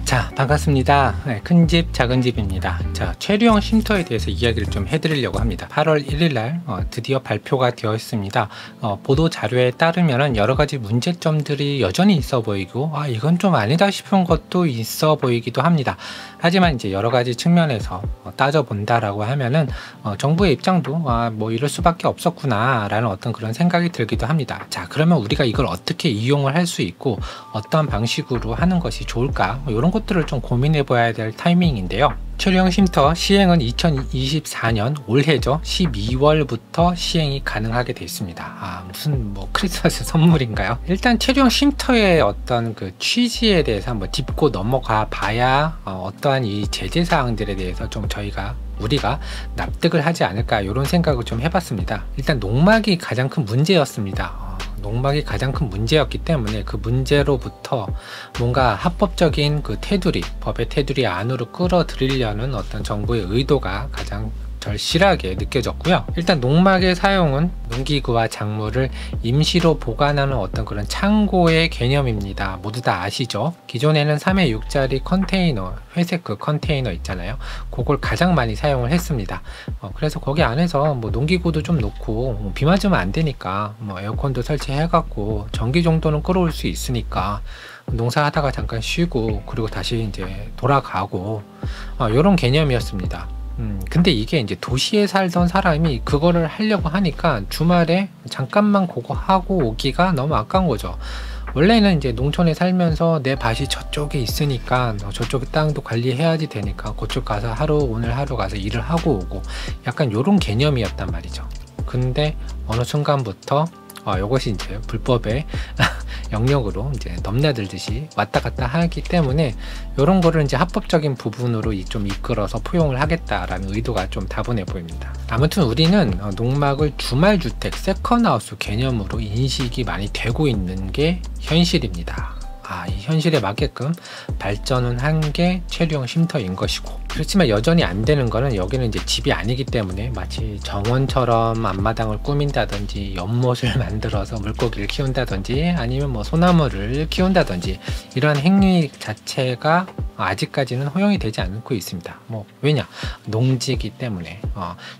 자, 반갑습니다. 큰 집 작은 집입니다. 자, 최류형 쉼터에 대해서 이야기를 좀 해드리려고 합니다. 8월 1일날 드디어 발표가 되어 있습니다. 보도 자료에 따르면 여러가지 문제점들이 여전히 있어 보이고 이건 좀 아니다 싶은 것도 있어 보이기도 합니다. 하지만 이제 여러가지 측면에서 따져본다라고 하면은 정부의 입장도 뭐 이럴 수밖에 없었구나 라는 어떤 그런 생각이 들기도 합니다. 자, 그러면 우리가 이걸 어떻게 이용을 할 수 있고 어떤 방식으로 하는 것이 좋을까, 이런 것들을 좀 고민해 봐야 될 타이밍인데요. 최류형 쉼터 시행은 2024년 올해죠. 12월부터 시행이 가능하게 되어 있습니다. 무슨 뭐 크리스마스 선물인가요? 일단 최류형 쉼터의 어떤 그 취지에 대해서 한번 짚고 넘어가 봐야 어떠한 이 제재 사항들에 대해서 좀 우리가 납득을 하지 않을까, 이런 생각을 좀 해봤습니다. 일단 농막이 가장 큰 문제였습니다. 농막이 가장 큰 문제였기 때문에 그 문제로부터 뭔가 합법적인 그 테두리, 법의 테두리 안으로 끌어들이려는 어떤 정부의 의도가 가장 절실하게 느껴졌고요. 일단 농막의 사용은 농기구와 작물을 임시로 보관하는 어떤 그런 창고의 개념입니다. 모두 다 아시죠? 기존에는 3회 6짜리 컨테이너, 회색 그 컨테이너 있잖아요. 그걸 가장 많이 사용을 했습니다. 그래서 거기 안에서 뭐 농기구도 좀 놓고, 비 맞으면 안 되니까 뭐 에어컨도 설치해 갖고 전기 정도는 끌어올 수 있으니까 농사하다가 잠깐 쉬고 그리고 다시 이제 돌아가고, 이런 개념이었습니다. 근데 이게 이제 도시에 살던 사람이 그거를 하려고 하니까 주말에 잠깐만 그거 하고 오기가 너무 아까운 거죠. 원래는 이제 농촌에 살면서 내 밭이 저쪽에 있으니까 저쪽에 땅도 관리해야지 되니까 그쪽 가서 오늘 하루 가서 일을 하고 오고, 약간 요런 개념이었단 말이죠. 근데 어느 순간부터 이것이 이제 불법의 영역으로 이제 넘나들듯이 왔다 갔다 하기 때문에 이런 거를 이제 합법적인 부분으로 좀 이끌어서 포용을 하겠다라는 의도가 좀 다분해 보입니다. 아무튼 우리는 농막을 주말주택, 세컨하우스 개념으로 인식이 많이 되고 있는 게 현실입니다. 이 현실에 맞게끔 발전은 한 게 최류형 쉼터인 것이고, 그렇지만 여전히 안 되는 거는, 여기는 이제 집이 아니기 때문에 마치 정원처럼 앞마당을 꾸민다든지 연못을 만들어서 물고기를 키운다든지 아니면 뭐 소나무를 키운다든지 이러한 행위 자체가 아직까지는 허용이 되지 않고 있습니다. 왜냐? 농지이기 때문에.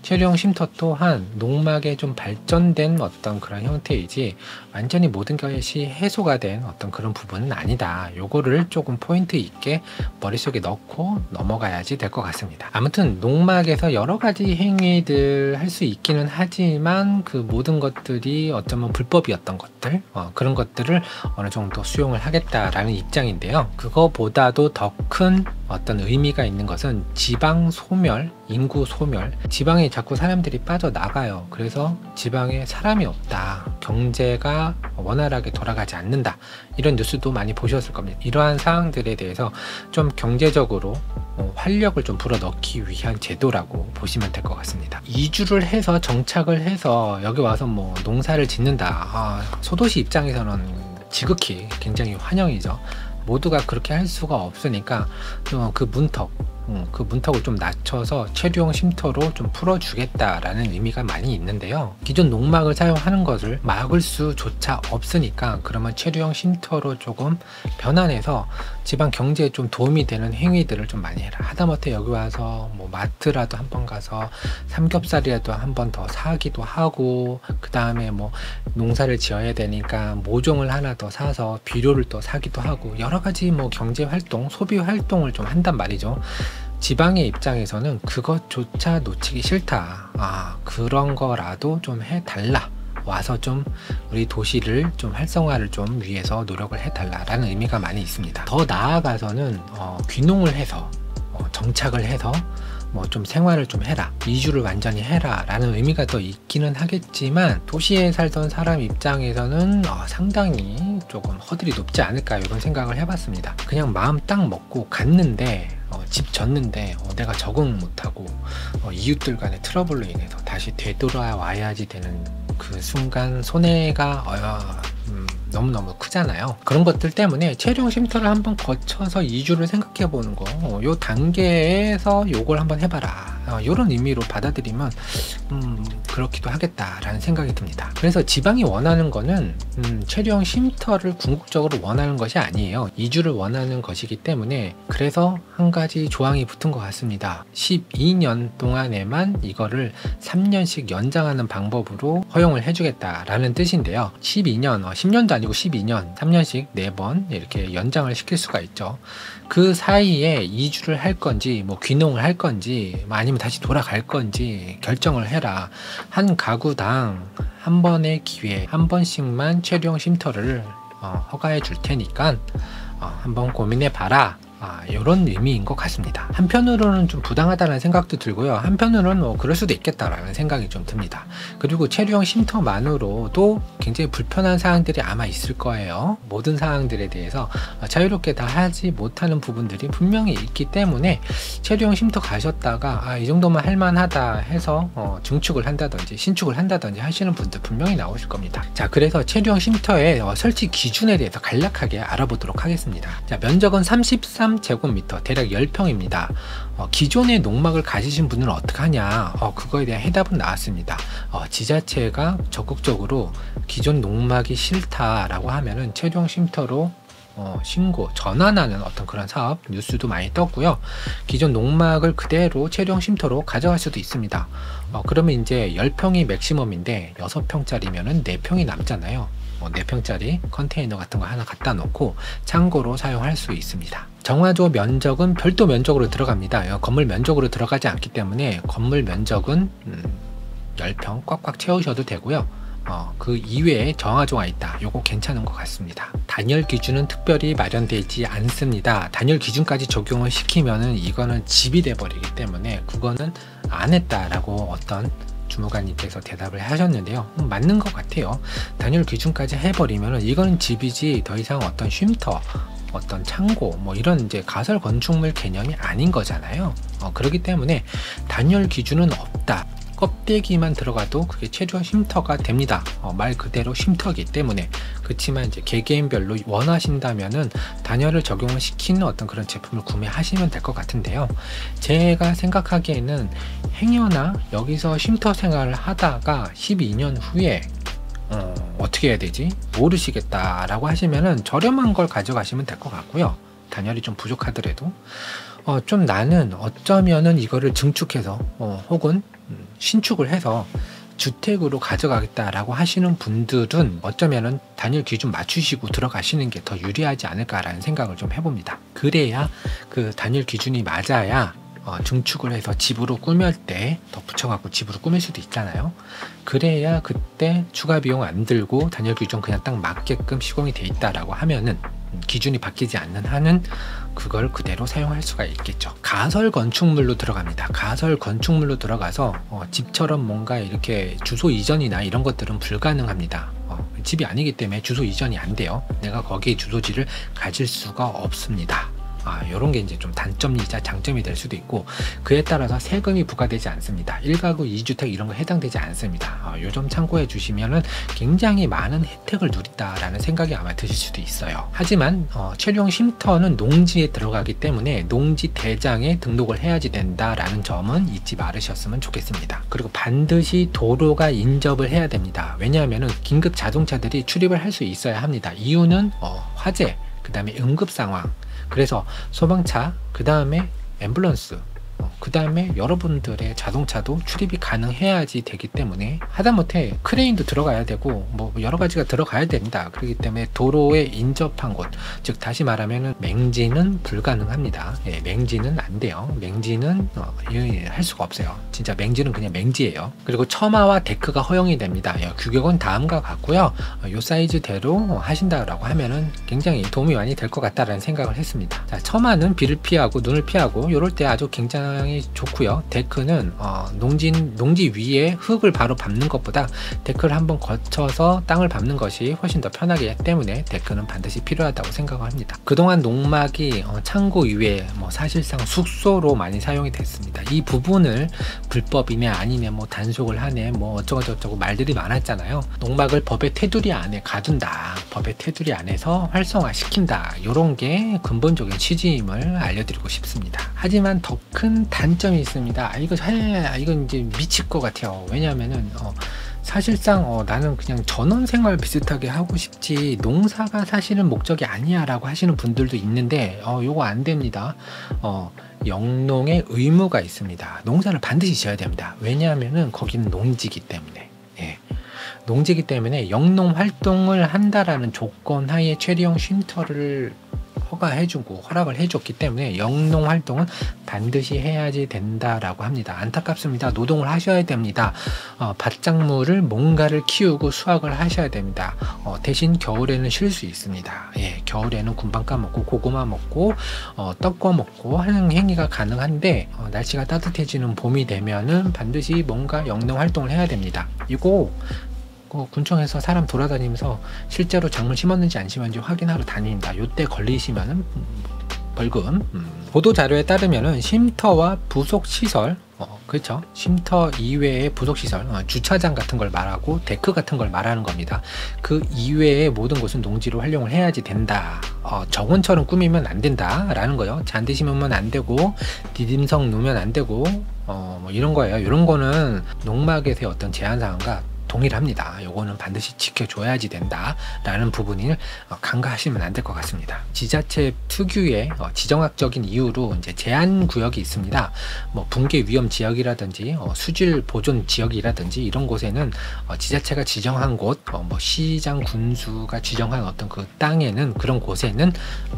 최류형 쉼터 또한 농막에 좀 발전된 어떤 그런 형태이지 완전히 모든 것이 해소가 된 어떤 그런 부분은 아니다. 요거를 조금 포인트 있게 머릿속에 넣고 넘어가야지 될 것 같습니다. 아무튼 농막에서 여러 가지 행위들 할 수 있기는 하지만 그 모든 것들이 어쩌면 불법이었던 것들, 그런 것들을 어느 정도 수용을 하겠다라는 입장인데요. 그거보다도 더 큰 어떤 의미가 있는 것은 지방 소멸, 인구 소멸. 지방에 자꾸 사람들이 빠져나가요. 그래서 지방에 사람이 없다, 경제가 원활하게 돌아가지 않는다, 이런 뉴스도 많이 보셨을 겁니다. 이러한 사항들에 대해서 좀 경제적으로 활력을 좀 불어넣기 위한 제도라고 보시면 될 것 같습니다. 이주를 해서 정착을 해서 여기 와서 뭐 농사를 짓는다, 소도시 입장에서는 지극히 굉장히 환영이죠. 모두가 그렇게 할 수가 없으니까 그 문턱을 좀 낮춰서 최류형 쉼터로 좀 풀어주겠다라는 의미가 많이 있는데요. 기존 농막을 사용하는 것을 막을 수조차 없으니까 그러면 최류형 쉼터로 조금 변환해서 지방 경제에 좀 도움이 되는 행위들을 좀 많이 해라. 하다못해 여기 와서 뭐 마트라도 한번 가서 삼겹살이라도 한번 더 사기도 하고, 그 다음에 뭐 농사를 지어야 되니까 모종을 하나 더 사서 비료를 또 사기도 하고, 여러 가지 뭐 경제 활동, 소비 활동을 좀 한단 말이죠. 지방의 입장에서는 그것조차 놓치기 싫다. 그런 거라도 좀 해달라. 와서 좀 우리 도시를 좀 활성화를 좀 위해서 노력을 해달라라는 의미가 많이 있습니다. 더 나아가서는 귀농을 해서 정착을 해서 뭐 좀 생활을 좀 해라, 이주를 완전히 해라 라는 의미가 더 있기는 하겠지만, 도시에 살던 사람 입장에서는 상당히 조금 허들이 높지 않을까, 이런 생각을 해봤습니다. 그냥 마음 딱 먹고 갔는데 집 졌는데 내가 적응 못하고 이웃들 간의 트러블로 인해서 다시 되돌아와야지 되는 그 순간 손해가 너무너무 크잖아요. 그런 것들 때문에 최류형 쉼터를 한번 거쳐서 이주를 생각해 보는 거, 요 단계에서 요걸 한번 해봐라. 이런 의미로 받아들이면 그렇기도 하겠다라는 생각이 듭니다. 그래서 지방이 원하는 거는 체류형 쉼터를 궁극적으로 원하는 것이 아니에요. 이주를 원하는 것이기 때문에, 그래서 한 가지 조항이 붙은 것 같습니다. 12년 동안에만 이거를 3년씩 연장하는 방법으로 허용을 해주겠다라는 뜻인데요. 12년, 10년도 아니고 12년, 3년씩 4번 이렇게 연장을 시킬 수가 있죠. 그 사이에 이주를 할 건지, 뭐 귀농을 할 건지, 아니면 다시 돌아갈 건지 결정을 해라. 한 가구당 한 번의 기회, 한 번씩만 체류형 쉼터를 허가해 줄 테니까 한번 고민해 봐라. 이런 의미인 것 같습니다. 한편으로는 좀 부당하다는 생각도 들고요. 한편으로는 뭐 그럴 수도 있겠다라는 생각이 좀 듭니다. 그리고 체류형 쉼터만으로도 굉장히 불편한 사항들이 아마 있을 거예요. 모든 사항들에 대해서 자유롭게 다 하지 못하는 부분들이 분명히 있기 때문에 체류형 쉼터 가셨다가 이 정도만 할만하다 해서 증축을 한다든지 신축을 한다든지 하시는 분들 분명히 나오실 겁니다. 자, 그래서 체류형 쉼터의 설치 기준에 대해서 간략하게 알아보도록 하겠습니다. 자, 면적은 33제곱미터, 대략 10평입니다. 기존의 농막을 가지신 분은 어떻게 하냐, 그거에 대한 해답은 나왔습니다. 지자체가 적극적으로 기존 농막이 싫다라고 하면은 체류형 쉼터로 신고, 전환하는 어떤 그런 사업 뉴스도 많이 떴고요. 기존 농막을 그대로 체류형 쉼터로 가져갈 수도 있습니다. 그러면 이제 10평이 맥시멈인데 6평짜리면은 4평이 남잖아요. 4평짜리 컨테이너 같은 거 하나 갖다 놓고 창고로 사용할 수 있습니다. 정화조 면적은 별도 면적으로 들어갑니다. 건물 면적으로 들어가지 않기 때문에 건물 면적은 10평 꽉꽉 채우셔도 되고요. 그 이외에 정화조가 있다. 요거 괜찮은 것 같습니다. 단열 기준은 특별히 마련되지 않습니다. 단열 기준까지 적용을 시키면은 이거는 집이 돼 버리기 때문에 그거는 안 했다라고 어떤 주무관님께서 대답을 하셨는데요. 맞는 것 같아요. 단열 기준까지 해버리면 이거는 집이지 더 이상 어떤 쉼터, 어떤 창고, 뭐 이런 이제 가설 건축물 개념이 아닌 거잖아요. 그렇기 때문에 단열 기준은 없다. 껍데기만 들어가도 그게 체류형 쉼터가 됩니다. 말 그대로 쉼터이기 때문에. 그렇지만 이제 개개인별로 원하신다면은 단열을 적용을 시키는 어떤 그런 제품을 구매하시면 될 것 같은데요. 제가 생각하기에는 행여나 여기서 쉼터 생활을 하다가 12년 후에 어떻게 해야 되지? 모르시겠다라고 하시면은 저렴한 걸 가져가시면 될 것 같고요. 단열이 좀 부족하더라도 좀 나는 어쩌면은 이거를 증축해서 혹은 신축을 해서 주택으로 가져가겠다라고 하시는 분들은 어쩌면은 단열 기준 맞추시고 들어가시는 게 더 유리하지 않을까라는 생각을 좀 해봅니다. 그래야 그 단열 기준이 맞아야 증축을 해서 집으로 꾸밀 때 더 붙여갖고 집으로 꾸밀 수도 있잖아요. 그래야 그때 추가 비용 안 들고 단열 기준 그냥 딱 맞게끔 시공이 돼 있다라고 하면은 기준이 바뀌지 않는 한은 그걸 그대로 사용할 수가 있겠죠. 가설 건축물로 들어갑니다. 가설 건축물로 들어가서 집처럼 뭔가 이렇게 주소 이전이나 이런 것들은 불가능합니다. 집이 아니기 때문에 주소 이전이 안 돼요. 내가 거기에 주소지를 가질 수가 없습니다. 이런 게 이제 좀 단점이자 장점이 될 수도 있고, 그에 따라서 세금이 부과되지 않습니다. 1가구 2주택 이런 거 해당되지 않습니다. 요 점 참고해 주시면은 굉장히 많은 혜택을 누린다라는 생각이 아마 드실 수도 있어요. 하지만 체류형 쉼터는 농지에 들어가기 때문에 농지 대장에 등록을 해야지 된다라는 점은 잊지 말으셨으면 좋겠습니다. 그리고 반드시 도로가 인접을 해야 됩니다. 왜냐하면은 긴급 자동차들이 출입을 할 수 있어야 합니다. 이유는 화재, 그 다음에 응급 상황, 그래서 소방차, 그 다음에 앰뷸런스, 그 다음에 여러분들의 자동차도 출입이 가능해야지 되기 때문에 하다못해 크레인도 들어가야 되고 뭐 여러 가지가 들어가야 됩니다. 그렇기 때문에 도로에 인접한 곳, 즉 다시 말하면 맹지는 불가능합니다. 맹지는 안 돼요. 맹지는 할 수가 없어요. 진짜 맹지는 그냥 맹지예요. 그리고 처마와 데크가 허용이 됩니다. 규격은 다음과 같고요. 요 사이즈대로 하신다라고 하면은 굉장히 도움이 많이 될 것 같다라는 생각을 했습니다. 자, 처마는 비를 피하고 눈을 피하고 이럴 때 아주 굉장히 좋고요. 데크는 농지 위에 흙을 바로 밟는 것보다 데크를 한번 거쳐서 땅을 밟는 것이 훨씬 더 편하기 때문에 데크는 반드시 필요하다고 생각을 합니다. 그동안 농막이 창고 이외에 사실상 숙소로 많이 사용이 됐습니다. 이 부분을 불법이네 아니네 단속을 하네 어쩌고 저쩌고 말들이 많았잖아요. 농막을 법의 테두리 안에 가둔다, 법의 테두리 안에서 활성화시킨다, 이런 게 근본적인 취지임을 알려드리고 싶습니다. 하지만 더 큰 한 단점이 있습니다. 이건 이제 미칠 것 같아요. 왜냐하면은 사실상 나는 그냥 전원생활 비슷하게 하고 싶지 농사가 사실은 목적이 아니야 라고 하시는 분들도 있는데 요거 안 됩니다. 영농에 의무가 있습니다. 농사를 반드시 지어야 됩니다. 왜냐하면은 거기는 농지기 때문에. 예. 농지기 때문에 영농 활동을 한다라는 조건 하에 최리형 쉼터를 허락을 해줬기 때문에 영농 활동은 반드시 해야지 된다라고 합니다. 안타깝습니다. 노동을 하셔야 됩니다. 밭작물을 뭔가를 키우고 수확을 하셔야 됩니다. 대신 겨울에는 쉴 수 있습니다. 예, 겨울에는 군방 까먹고 고구마 먹고 떡 구워 먹고 하는 행위가 가능한데 날씨가 따뜻해지는 봄이 되면은 반드시 뭔가 영농 활동을 해야 됩니다. 이거 군청에서 사람 돌아다니면서 실제로 작물 심었는지 안 심었는지 확인하러 다닌다. 요때 걸리시면은 벌금. 보도 자료에 따르면은 쉼터와 부속 시설, 그렇죠. 쉼터 이외의 부속 시설, 주차장 같은 걸 말하고 데크 같은 걸 말하는 겁니다. 그 이외의 모든 곳은 농지로 활용을 해야지 된다. 정원처럼 꾸미면 안 된다라는 거요. 잔디 심으면 안 되고 디딤석 놓으면 안 되고 뭐 이런 거예요. 이런 거는 농막에서의 어떤 제한 사항과 동일합니다. 요거는 반드시 지켜줘야지 된다라는 부분을 간과하시면 안 될 것 같습니다. 지자체 특유의 지정학적인 이유로 이제 제한 구역이 있습니다. 뭐 붕괴 위험 지역이라든지 수질 보존 지역이라든지 이런 곳에는 지자체가 지정한 곳, 뭐 시장 군수가 지정한 어떤 그 땅에는 그런 곳에는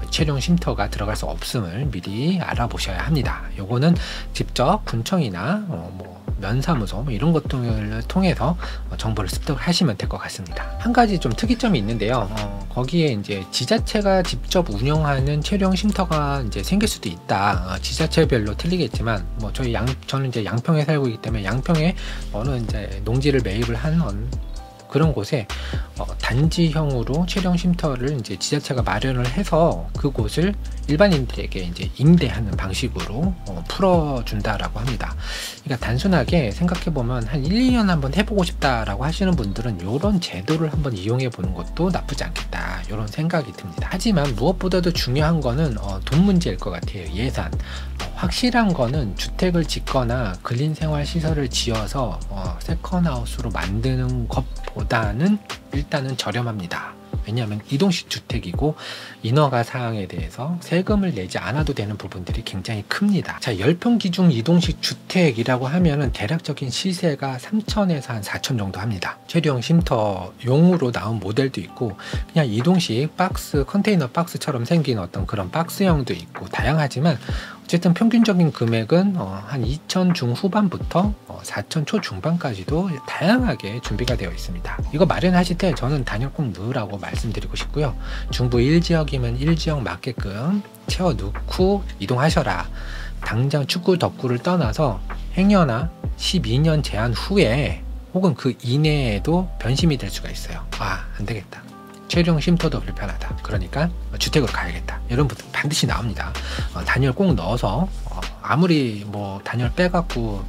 최종 쉼터가 들어갈 수 없음을 미리 알아보셔야 합니다. 요거는 직접 군청이나 뭐 면사무소 뭐 이런 것들을 통해서 정보를 습득을 하시면 될 것 같습니다. 한 가지 좀 특이점이 있는데요. 거기에 이제 지자체가 직접 운영하는 최령 쉼터가 이제 생길 수도 있다. 지자체별로 틀리겠지만 뭐 저는 이제 양평에 살고 있기 때문에 양평에 어느 이제 농지를 매입을 한 그런 곳에 단지형으로 최령 쉼터를 이제 지자체가 마련을 해서 그곳을 일반인들에게 이제 임대하는 방식으로 풀어준다라고 합니다. 그러니까 단순하게 생각해 보면 한 1, 2년 한번 해보고 싶다라고 하시는 분들은 이런 제도를 한번 이용해 보는 것도 나쁘지 않겠다 이런 생각이 듭니다. 하지만 무엇보다도 중요한 거는 돈 문제일 것 같아요. 예산. 확실한 거는 주택을 짓거나 근린생활 시설을 지어서 세컨하우스로 만드는 것보다는 일단은 저렴합니다. 왜냐하면 이동식 주택이고 인허가 사항에 대해서 세금을 내지 않아도 되는 부분들이 굉장히 큽니다. 자, 10평 기준 이동식 주택이라고 하면은 대략적인 시세가 3천에서 한 4천 정도 합니다. 최대형 쉼터용으로 나온 모델도 있고 그냥 이동식 박스, 컨테이너 박스처럼 생긴 어떤 그런 박스형도 있고 다양하지만 어쨌든 평균적인 금액은 한 2천 중후반부터 4천 초중반까지도 다양하게 준비가 되어 있습니다. 이거 마련하실 때 저는 단열 꼭 넣으라고 말씀드리고 싶고요. 중부 1지역이면 1지역 맞게끔 채워 넣고 이동하셔라. 당장 축구 덕구를 떠나서 행여나 12년 제한 후에 혹은 그 이내에도 변심이 될 수가 있어요. 안 되겠다. 최종 쉼터도 불편하다. 그러니까 주택으로 가야겠다. 이런 분들 반드시 나옵니다. 단열 꼭 넣어서 아무리 뭐 단열 빼갖고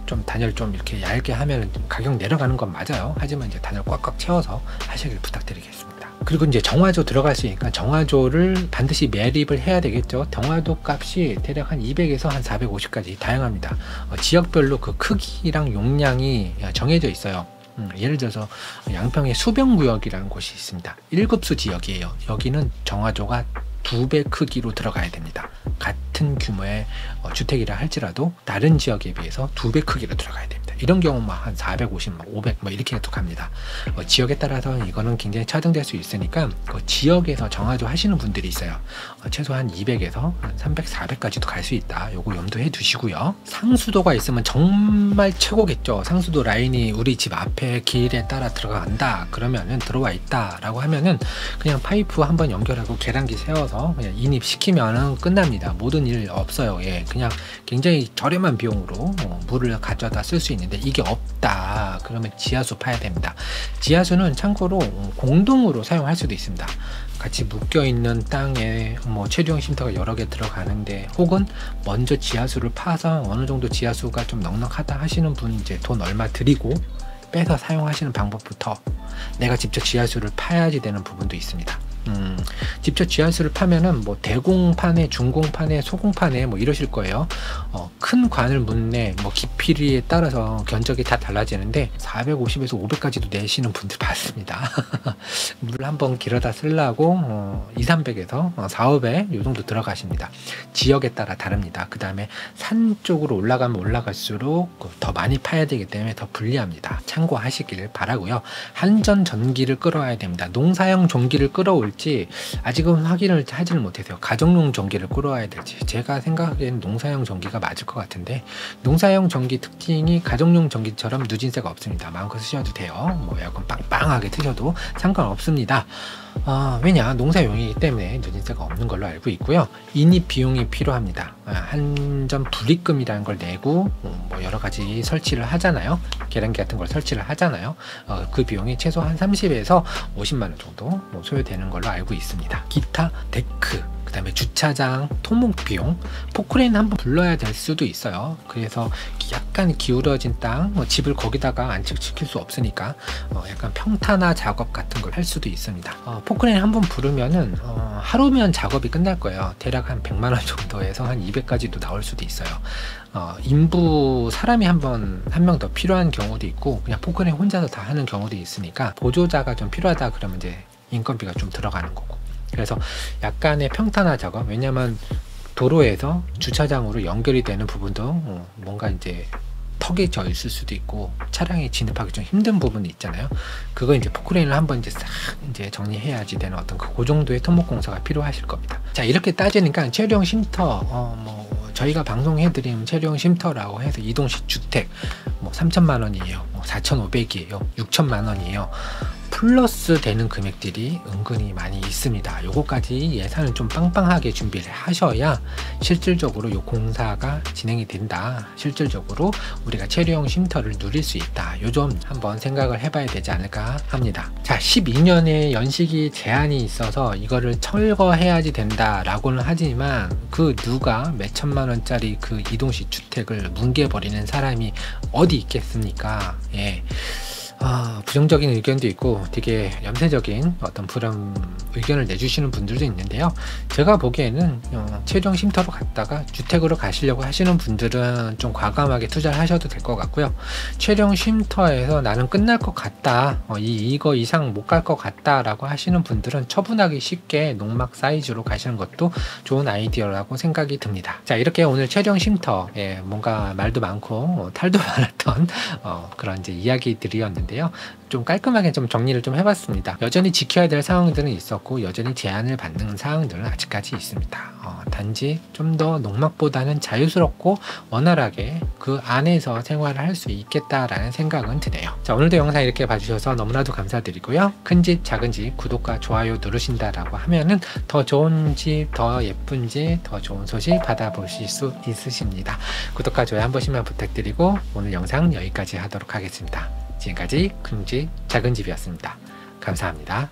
좀 단열 좀 이렇게 얇게 하면 가격 내려가는 건 맞아요. 하지만 이제 단열 꽉꽉 채워서 하시길 부탁드리겠습니다. 그리고 이제 정화조 들어갔으니까 정화조를 반드시 매립을 해야 되겠죠. 정화조 값이 대략 한 200에서 한 450까지 다양합니다. 지역별로 그 크기랑 용량이 정해져 있어요. 예를 들어서 양평의 수병구역이라는 곳이 있습니다. 1급수 지역이에요. 여기는 정화조가 2배 크기로 들어가야 됩니다. 같은 규모의 주택이라 할지라도 다른 지역에 비해서 2배 크기로 들어가야 됩니다. 이런 경우 한 450, 500 이렇게 갑니다. 지역에 따라서 이거는 굉장히 차등될 수 있으니까 그 지역에서 정화조 하시는 분들이 있어요. 최소한 200에서 한 300, 400까지도 갈 수 있다. 요거 염두해 두시고요. 상수도가 있으면 정말 최고겠죠. 상수도 라인이 우리 집 앞에 길에 따라 들어간다. 그러면은 들어와 있다 라고 하면은 그냥 파이프 한번 연결하고 계량기 세워서 그냥 인입시키면은 끝납니다. 모든 일 없어요. 예, 그냥 굉장히 저렴한 비용으로 물을 가져다 쓸 수 있는데 이게 없다. 그러면 지하수 파야 됩니다. 지하수는 참고로 공동으로 사용할 수도 있습니다. 같이 묶여있는 땅에 뭐 최대형 쉼터가 여러 개 들어가는데 혹은 먼저 지하수를 파서 어느 정도 지하수가 좀 넉넉하다 하시는 분 이제 돈 얼마 드리고 빼서 사용하시는 방법부터 내가 직접 지하수를 파야지 되는 부분도 있습니다. 직접 지하수를 파면은 뭐 대공판에, 중공판에, 소공판에 뭐 이러실 거예요. 큰 관을 묻네, 뭐 깊이에 따라서 견적이 다 달라지는데 450에서 500까지도 내시는 분들 봤습니다. 물 한번 길어다 쓰려고 2, 300에서 4, 500 요 정도 들어가십니다. 지역에 따라 다릅니다. 그 다음에 산 쪽으로 올라가면 올라갈수록 더 많이 파야 되기 때문에 더 불리합니다. 참고하시길 바라고요. 한전 전기를 끌어와야 됩니다. 농사용 전기를 끌어올지 아직은 확인을 하지를 못해서요. 가정용 전기를 끌어와야 될지, 제가 생각하기에는 농사용 전기가 맞을 것 같은데, 농사용 전기 특징이 가정용 전기처럼 누진세가 없습니다. 마음껏 쓰셔도 돼요. 뭐 에어컨 빵빵하게 트셔도 상관없습니다. 왜냐, 농사용이기 때문에 누진세가 없는 걸로 알고 있고요. 인입 비용이 필요합니다. 한전 불입금이라는 걸 내고 뭐 여러 가지 설치를 하잖아요. 계량기 같은 걸 설치를 하잖아요. 그 비용이 최소 한 30에서 50만 원 정도 소요되는 걸로 알고 있습니다. 기타 데크, 그 다음에 주차장, 토목 비용, 포크레인 한번 불러야 될 수도 있어요. 그래서 약간 기울어진 땅, 집을 거기다가 안착시킬 수 없으니까 약간 평탄화 작업 같은 걸 할 수도 있습니다. 포크레인 한번 부르면은 하루면 작업이 끝날 거예요. 대략 한 100만 원 정도에서 한 200까지도 나올 수도 있어요. 인부 사람이 한 명 더 필요한 경우도 있고, 그냥 포크레인 혼자서 다 하는 경우도 있으니까 보조자가 좀 필요하다 그러면 이제 인건비가 좀 들어가는 거고. 그래서 약간의 평탄화 작업, 왜냐면 도로에서 주차장으로 연결이 되는 부분도 뭔가 이제 턱이 져 있을 수도 있고 차량이 진입하기 좀 힘든 부분이 있잖아요. 그거 이제 포크레인을 한번 이제 싹 이제 정리해야지 되는 어떤 그 정도의 토목 공사가 필요하실 겁니다. 자, 이렇게 따지니까 체류형 쉼터, 저희가 방송해드린 체류형 쉼터라고 해서 이동식 주택 뭐 3천만 원이에요, 뭐 4,500이에요, 6천만 원이에요. 플러스 되는 금액들이 은근히 많이 있습니다. 요거까지 예산을 좀 빵빵하게 준비를 하셔야 실질적으로 요 공사가 진행이 된다, 실질적으로 우리가 체류형 쉼터를 누릴 수 있다, 요 점 한번 생각을 해봐야 되지 않을까 합니다. 자, 12년의 연식이 제한이 있어서 이거를 철거해야지 된다 라고는 하지만, 그 누가 몇 천만 원짜리 그 이동식 주택을 뭉개버리는 사람이 어디 있겠습니까? 예. 부정적인 의견도 있고 되게 염세적인 어떤 그런 의견을 내주시는 분들도 있는데요. 제가 보기에는 체류형 쉼터로 갔다가 주택으로 가시려고 하시는 분들은 좀 과감하게 투자를 하셔도 될 것 같고요. 체류형 쉼터에서 나는 끝날 것 같다, 이거 이상 못 갈 것 같다 라고 하시는 분들은 처분하기 쉽게 농막 사이즈로 가시는 것도 좋은 아이디어라고 생각이 듭니다. 자, 이렇게 오늘 체류형 쉼터, 뭔가 말도 많고 탈도 많았던 그런 이제 이야기들이었는데 좀 깔끔하게 좀 정리를 좀 해봤습니다. 여전히 지켜야 될 사항들은 있었고, 여전히 제한을 받는 사항들은 아직까지 있습니다. 단지 좀 더 농막보다는 자유스럽고 원활하게 그 안에서 생활을 할 수 있겠다라는 생각은 드네요. 자, 오늘도 영상 이렇게 봐주셔서 너무나도 감사드리고요. 큰 집, 작은 집, 구독과 좋아요 누르신다라고 하면은 더 좋은 집, 더 예쁜 집, 더 좋은 소식 받아보실 수 있으십니다. 구독과 좋아요 한 번씩만 부탁드리고 오늘 영상 여기까지 하도록 하겠습니다. 지금까지 큰 집, 작은 집이었습니다. 감사합니다.